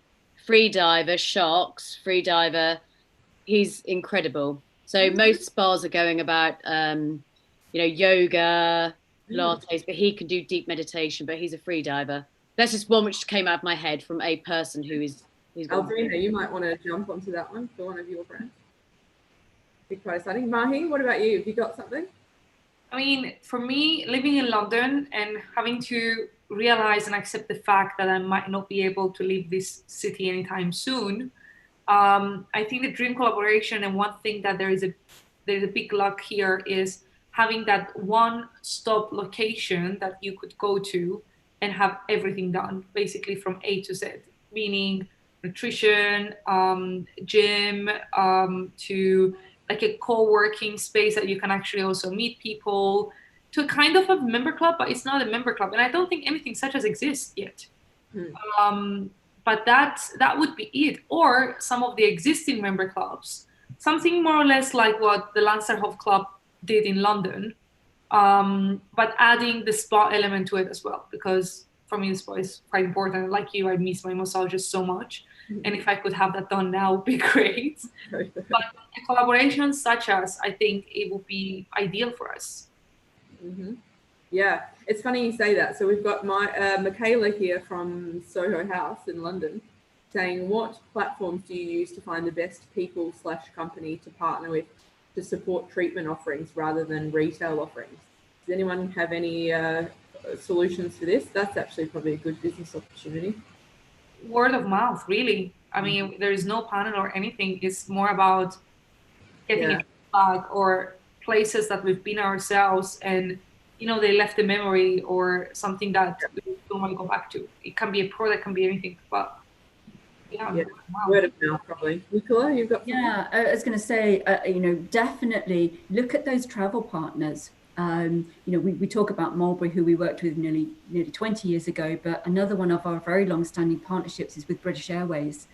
free diver, sharks, free diver, he's incredible. So most spas are going about, yoga, Pilates, but he can do deep meditation, but he's a free diver. That's just one which came out of my head from a person who's Aldina, you might want to jump onto that one for one of your brands. Be quite exciting. Mahi, what about you? Have you got something? I mean, for me, living in London and having to realize and accept the fact that I might not be able to leave this city anytime soon, I think the dream collaboration, and one thing that there's a big luck here, is having that one-stop location that you could go to and have everything done, basically from A to Z, meaning nutrition, gym, to like a co-working space that you can actually also meet people, to a kind of a member club, but it's not a member club. And I don't think anything such as exists yet. But that would be it. Or some of the existing member clubs, something more or less like what the Lancerhof Club did in London, but adding the spa element to it as well, because for me, the spa is quite important. Like you, I miss my massages so much. And if I could have that done now, would be great. But a collaboration such as, I think it would be ideal for us. Yeah, it's funny you say that. So we've got Michaela here from Soho House in London saying, what platforms do you use to find the best people/company to partner with to support treatment offerings rather than retail offerings? Does anyone have any solutions for this? That's actually probably a good business opportunity. Word of mouth, really. I mean, there is no panel or anything. It's more about getting a feedback or places that we've been ourselves and they left a memory or something that we don't want to go back to. It can be a product, can be anything, but word of mouth probably. Nicola, you've got something? Yeah, I was going to say, definitely look at those travel partners. We talk about Mulberry, who we worked with nearly 20 years ago, but another one of our very long-standing partnerships is with British Airways,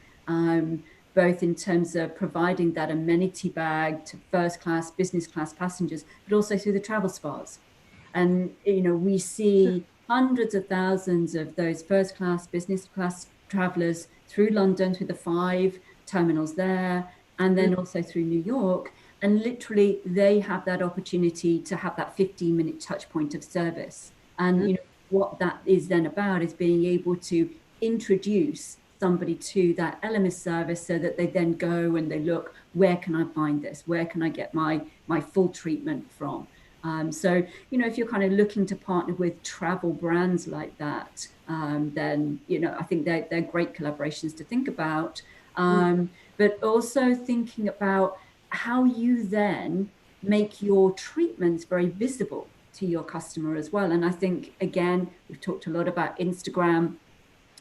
both in terms of providing that amenity bag to first class, business class passengers, but also through the travel spas. And, we see hundreds of thousands of those first class, business class travelers through London, through the 5 terminals there, and then also through New York. And literally they have that opportunity to have that 15-minute touch point of service. And what that is then about is being able to introduce somebody to that LMS service so that they then go and they look, where can I find this? Where can I get my full treatment from? So, if you're kind of looking to partner with travel brands like that, then, I think they're great collaborations to think about. But also thinking about how you then make your treatments very visible to your customer as well. And I think, again, we've talked a lot about Instagram.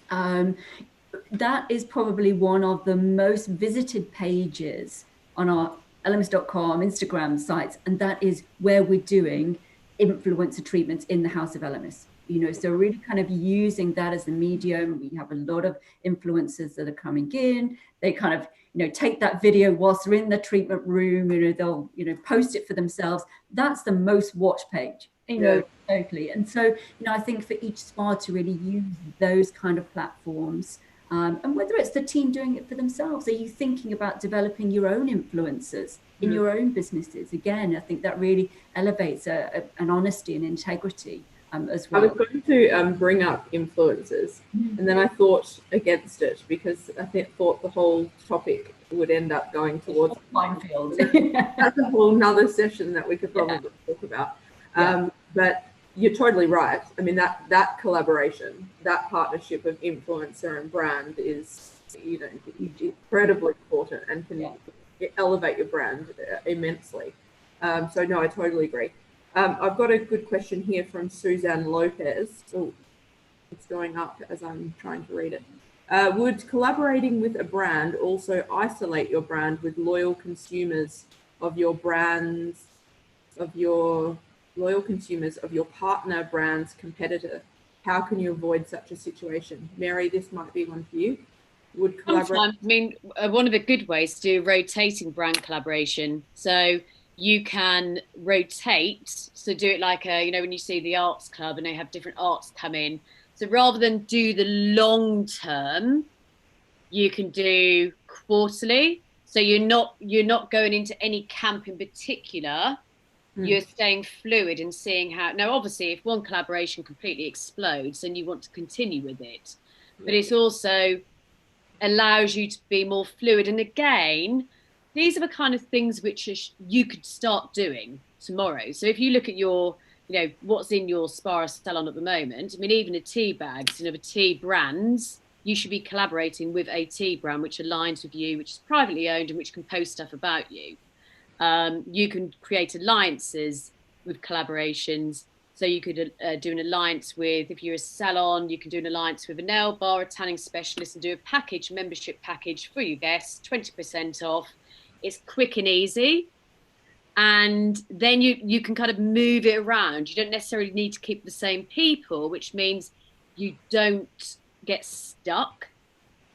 That is probably one of the most visited pages on our LMS.com, Instagram sites, and that is where we're doing influencer treatments in the house of LMS. So really kind of using that as the medium. We have a lot of influencers that are coming in. They kind of, take that video whilst they're in the treatment room. They'll, post it for themselves. That's the most watched page. Totally. And so, I think for each spa to really use those kind of platforms And whether it's the team doing it for themselves, are you thinking about developing your own influencers in your own businesses? Again, I think that really elevates an honesty and integrity as well. I was going to bring up influencers, and then I thought against it because I thought the whole topic would end up going towards minefield. That's a whole nother session that we could probably talk about. But you're totally right. I mean, that collaboration, that partnership of influencer and brand is, you know, incredibly important and can elevate your brand immensely. So no, I totally agree. I've got a good question here from Suzanne Lopez. Oh, it's going up as I'm trying to read it. Would collaborating with a brand also isolate your brand with loyal consumers of your brands, of your partner brand's competitor? How can you avoid such a situation? Mary, this might be one for you. Would collaborate? Sometimes, I mean, one of the good ways to do rotating brand collaboration. So you can rotate, so do it like you know, when you see the arts club and they have different arts come in. So rather than do the long term, you can do quarterly. So you're not going into any camp in particular. You're staying fluid and seeing how. Now, obviously, if one collaboration completely explodes, then you want to continue with it. But it's also allows you to be more fluid. And again, these are the kind of things which you could start doing tomorrow. So if you look at your, you know, what's in your spa salon at the moment, I mean, even the tea bags, you know, the tea brands, you should be collaborating with a tea brand which aligns with you, which is privately owned and which can post stuff about you. You can create alliances with collaborations. So you could do an alliance with, if you're a salon, you can do an alliance with a nail bar, a tanning specialist, and do a membership package for your guests, 20% off. It's quick and easy. And then you can kind of move it around. You don't necessarily need to keep the same people, which means you don't get stuck.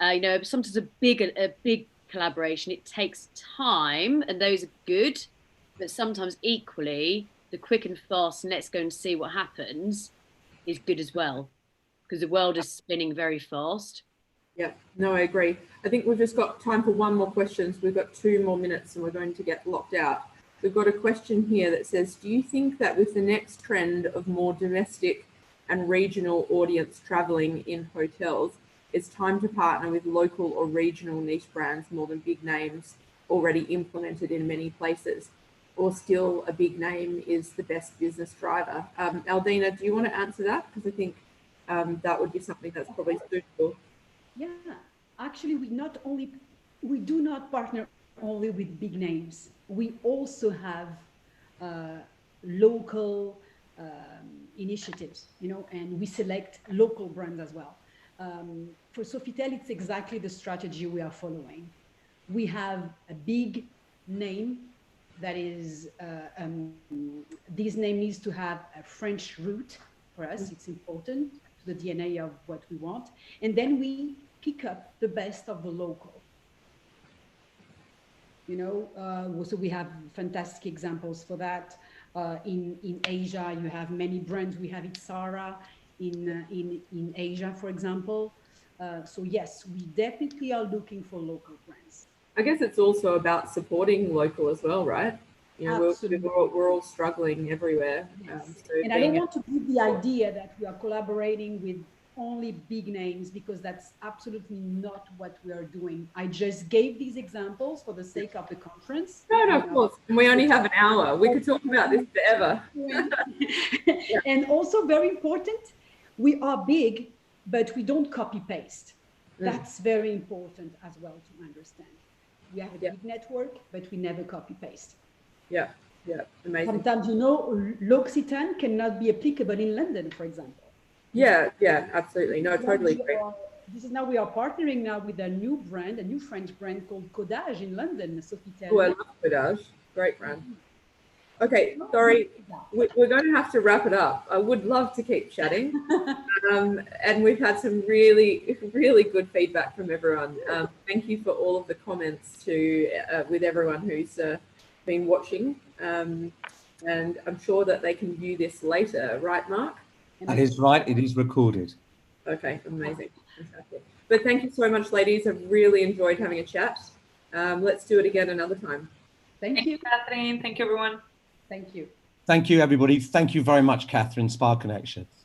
You know, sometimes a big collaboration, it takes time, and those are good, but sometimes equally the quick and fast and let's go and see what happens is good as well, because the world is spinning very fast. Yeah, no, I agree. I think we've just got time for one more question. So we've got 2 more minutes and we're going to get locked out. We've got a question here that says, do you think that with the next trend of more domestic and regional audience traveling in hotels, it's time to partner with local or regional niche brands more than big names already implemented in many places? Or still a big name is the best business driver? Aldina, do you want to answer that? Because I think that would be something that's probably suitable. Yeah, actually, we do not partner only with big names. We also have local initiatives, you know, and we select local brands as well. For Sofitel, it's exactly the strategy we are following. We have a big name that is, this name needs to have a French root for us. It's important to the DNA of what we want. And then we pick up the best of the local. You know, so we have fantastic examples for that. In Asia, you have many brands. We have Itsara in Asia, for example. So yes, we definitely are looking for local brands. I guess it's also about supporting local as well, right? You know, we're all struggling everywhere. Yes. And I don't want to give the idea that we are collaborating with only big names, because that's absolutely not what we are doing. I just gave these examples for the sake of the conference. No, of course. And we only have an hour. We could talk about this forever. And also very important, we are big, but we don't copy paste. That's very important as well to understand. We have a big network, but we never copy paste. Yeah, amazing. Sometimes, you know, L'Occitane cannot be applicable in London, for example. Yeah, absolutely. No, totally agree. This is now we are partnering now with a new brand, a new French brand called Codage in London, Sofitel. Oh, I love Codage. Great brand. Okay, sorry, we're going to have to wrap it up. I would love to keep chatting. And we've had some really, really good feedback from everyone. Thank you for all of the comments with everyone who's been watching. And I'm sure that they can view this later, right, Mark? That is right, it is recorded. Okay, amazing. Fantastic. But thank you so much, ladies. I've really enjoyed having a chat. Let's do it again another time. Thank you. Kathryn. Thank you, everyone. Thank you. Thank you, everybody. Thank you very much, Kathryn, Spa Connections.